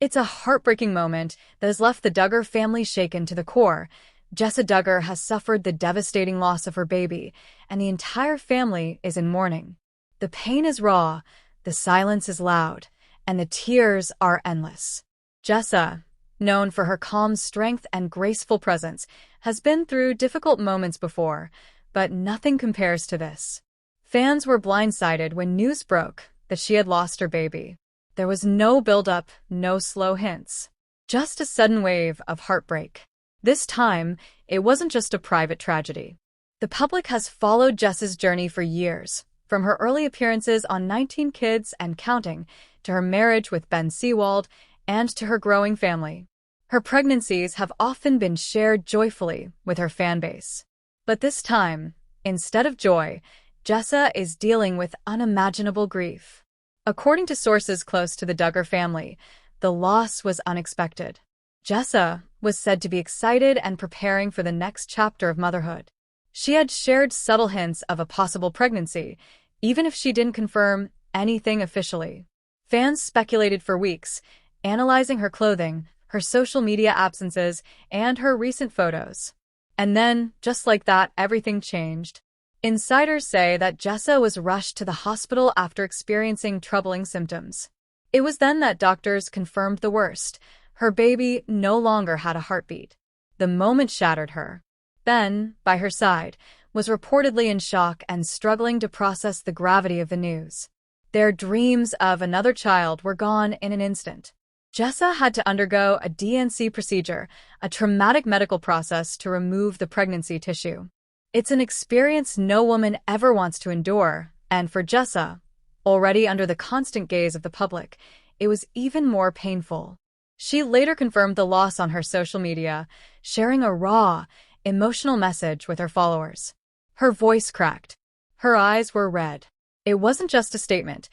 It's a heartbreaking moment that has left the Duggar family shaken to the core. Jessa Duggar has suffered the devastating loss of her baby, and the entire family is in mourning. The pain is raw, the silence is loud, and the tears are endless. Jessa, known for her calm strength and graceful presence, has been through difficult moments before, but nothing compares to this. Fans were blindsided when news broke that she had lost her baby. There was no build-up, no slow hints, just a sudden wave of heartbreak. This time, it wasn't just a private tragedy. The public has followed Jessa's journey for years, from her early appearances on 19 Kids and Counting, to her marriage with Ben Seewald, and to her growing family. Her pregnancies have often been shared joyfully with her fanbase. But this time, instead of joy, Jessa is dealing with unimaginable grief. According to sources close to the Duggar family, the loss was unexpected. Jessa was said to be excited and preparing for the next chapter of motherhood. She had shared subtle hints of a possible pregnancy, even if she didn't confirm anything officially. Fans speculated for weeks, analyzing her clothing, her social media absences, and her recent photos. And then, just like that, everything changed. Insiders say that Jessa was rushed to the hospital after experiencing troubling symptoms. It was then that doctors confirmed the worst. Her baby no longer had a heartbeat. The moment shattered her. Ben, by her side, was reportedly in shock and struggling to process the gravity of the news. Their dreams of another child were gone in an instant. Jessa had to undergo a D&C procedure, a traumatic medical process to remove the pregnancy tissue. It's an experience no woman ever wants to endure, and for Jessa, already under the constant gaze of the public, it was even more painful. She later confirmed the loss on her social media, sharing a raw, emotional message with her followers. Her voice cracked. Her eyes were red. It wasn't just a statement.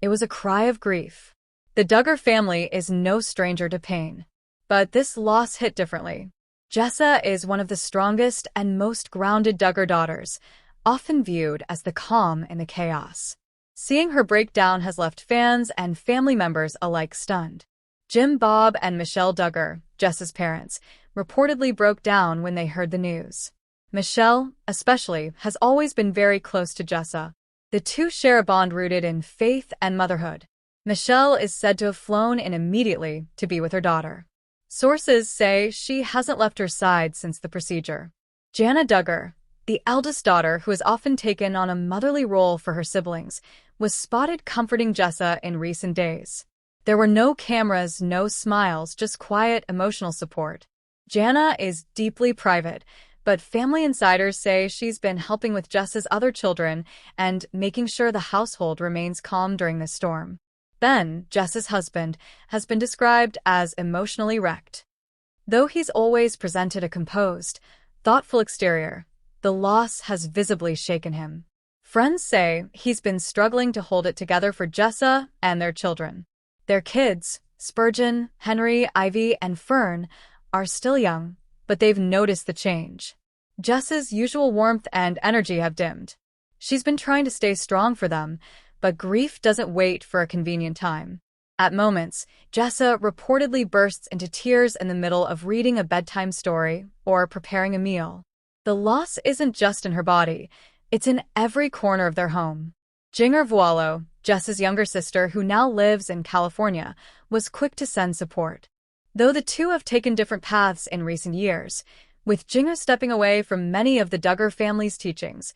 It was a cry of grief. The Duggar family is no stranger to pain. But this loss hit differently. Jessa is one of the strongest and most grounded Duggar daughters, often viewed as the calm in the chaos. Seeing her breakdown has left fans and family members alike stunned. Jim, Bob, and Michelle Duggar, Jessa's parents, reportedly broke down when they heard the news. Michelle, especially, has always been very close to Jessa. The two share a bond rooted in faith and motherhood. Michelle is said to have flown in immediately to be with her daughter. Sources say she hasn't left her side since the procedure. Jessa Duggar, the eldest daughter who has often taken on a motherly role for her siblings, was spotted comforting Jessa in recent days. There were no cameras, no smiles, just quiet, emotional support. Jessa is deeply private, but family insiders say she's been helping with Jessa's other children and making sure the household remains calm during this storm. Ben, Jessa's husband, has been described as emotionally wrecked. Though he's always presented a composed, thoughtful exterior, the loss has visibly shaken him. Friends say he's been struggling to hold it together for Jessa and their children. Their kids, Spurgeon, Henry, Ivy, and Fern, are still young, but they've noticed the change. Jessa's usual warmth and energy have dimmed. She's been trying to stay strong for them, but grief doesn't wait for a convenient time. At moments, Jessa reportedly bursts into tears in the middle of reading a bedtime story or preparing a meal. The loss isn't just in her body, it's in every corner of their home. Jinger Vuolo, Jessa's younger sister who now lives in California, was quick to send support. Though the two have taken different paths in recent years, with Jinger stepping away from many of the Duggar family's teachings,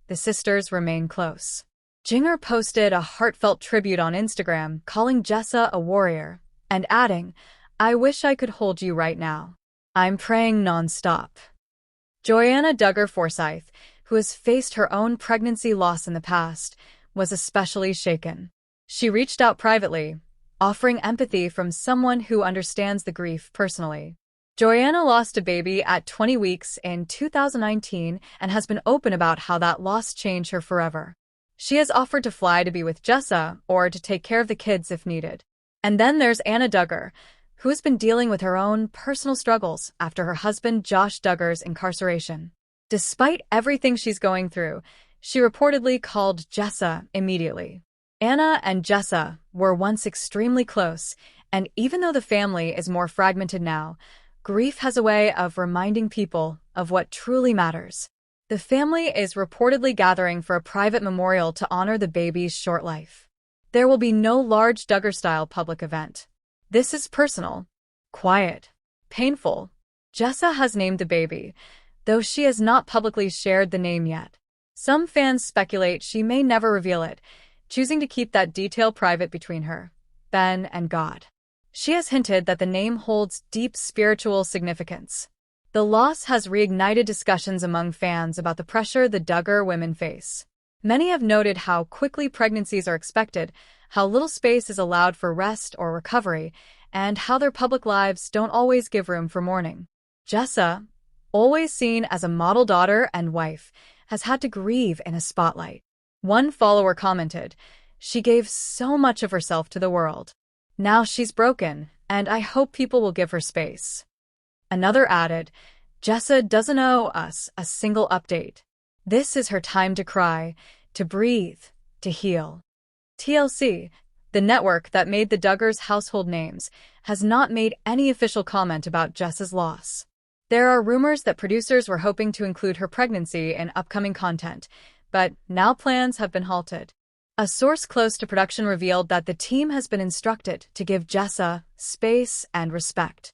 the sisters remain close. Jinger posted a heartfelt tribute on Instagram calling Jessa a warrior, and adding, "I wish I could hold you right now. I'm praying non-stop." Joanna Duggar Forsyth, who has faced her own pregnancy loss in the past, was especially shaken. She reached out privately, offering empathy from someone who understands the grief personally. Joanna lost a baby at 20 weeks in 2019 and has been open about how that loss changed her forever. She has offered to fly to be with Jessa or to take care of the kids if needed. And then there's Anna Duggar, who has been dealing with her own personal struggles after her husband Josh Duggar's incarceration. Despite everything she's going through, she reportedly called Jessa immediately. Anna and Jessa were once extremely close, And even though the family is more fragmented now, grief has a way of reminding people of what truly matters. The family is reportedly gathering for a private memorial to honor the baby's short life. There will be no large Duggar-style public event. This is personal, quiet, painful. Jessa has named the baby, though she has not publicly shared the name yet. Some fans speculate she may never reveal it, choosing to keep that detail private between her, Ben, and God. She has hinted that the name holds deep spiritual significance. The loss has reignited discussions among fans about the pressure the Duggar women face. Many have noted how quickly pregnancies are expected, how little space is allowed for rest or recovery, and how their public lives don't always give room for mourning. Jessa, always seen as a model daughter and wife, has had to grieve in a spotlight. One follower commented, "She gave so much of herself to the world. Now she's broken, and I hope people will give her space." Another added, "Jessa doesn't owe us a single update. This is her time to cry, to breathe, to heal." TLC, the network that made the Duggars household names, has not made any official comment about Jessa's loss. There are rumors that producers were hoping to include her pregnancy in upcoming content, but now plans have been halted. A source close to production revealed that the team has been instructed to give Jessa space and respect.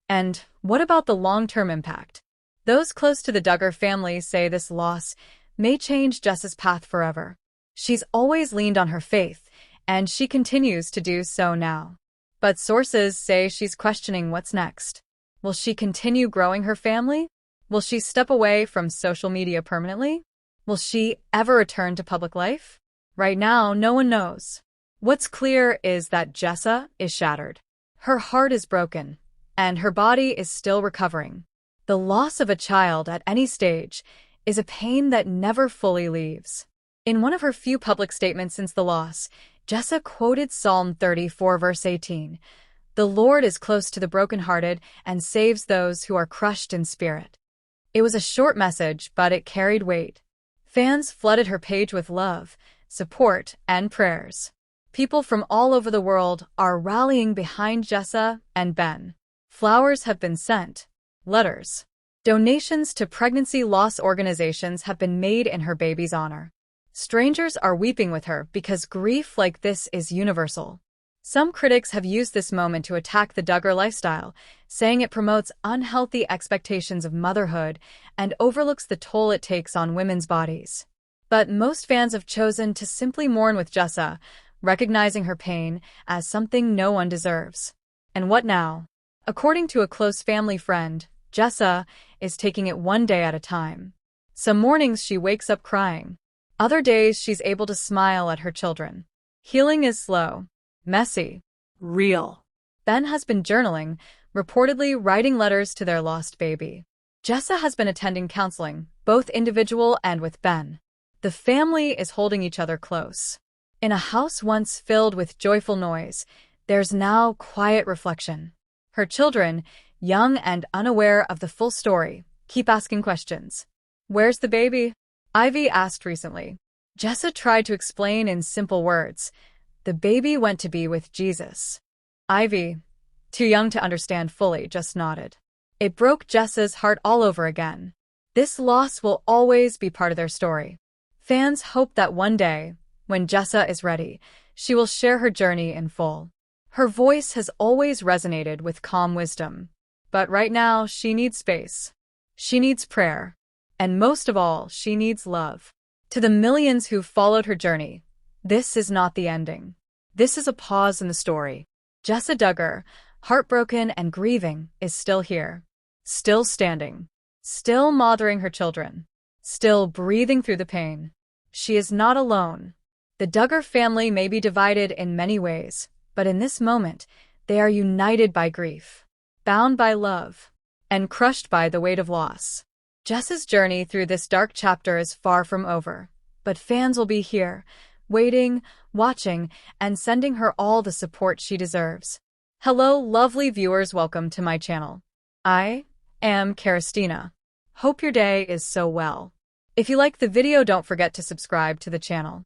And what about the long-term impact? Those close to the Duggar family say this loss may change Jessa's path forever. She's always leaned on her faith, and she continues to do so now. But sources say she's questioning what's next. Will she continue growing her family? Will she step away from social media permanently? Will she ever return to public life? Right now, no one knows. What's clear is that Jessa is shattered. Her heart is broken, and her body is still recovering. The loss of a child at any stage is a pain that never fully leaves. In one of her few public statements since the loss, Jessa quoted Psalm 34 verse 18, "The Lord is close to the brokenhearted and saves those who are crushed in spirit." It was a short message, but it carried weight. Fans flooded her page with love, support, and prayers. People from all over the world are rallying behind Jessa and Ben. Flowers have been sent, letters. Donations to pregnancy loss organizations have been made in her baby's honor. Strangers are weeping with her because grief like this is universal. Some critics have used this moment to attack the Duggar lifestyle, saying it promotes unhealthy expectations of motherhood and overlooks the toll it takes on women's bodies. But most fans have chosen to simply mourn with Jessa, recognizing her pain as something no one deserves. And what now? According to a close family friend, Jessa is taking it one day at a time. Some mornings she wakes up crying. Other days she's able to smile at her children. Healing is slow, messy, real. Ben has been journaling, reportedly writing letters to their lost baby. Jessa has been attending counseling, both individual and with Ben. The family is holding each other close. In a house once filled with joyful noise, there's now quiet reflection. Her children, young and unaware of the full story, keep asking questions. "Where's the baby?" Ivy asked recently. Jessa tried to explain in simple words. "The baby went to be with Jesus." Ivy, too young to understand fully, just nodded. It broke Jessa's heart all over again. This loss will always be part of their story. Fans hope that one day, when Jessa is ready, she will share her journey in full. Her voice has always resonated with calm wisdom. But right now, she needs space. She needs prayer. And most of all, she needs love. To the millions who've followed her journey, this is not the ending. This is a pause in the story. Jessa Duggar, heartbroken and grieving, is still here. Still standing. Still mothering her children. Still breathing through the pain. She is not alone. The Duggar family may be divided in many ways, but in this moment, they are united by grief, bound by love, and crushed by the weight of loss. Jessa's journey through this dark chapter is far from over, but fans will be here, waiting, watching, and sending her all the support she deserves. Hello, lovely viewers, welcome to my channel. I am Christina. Hope your day is so well. If you like the video, don't forget to subscribe to the channel.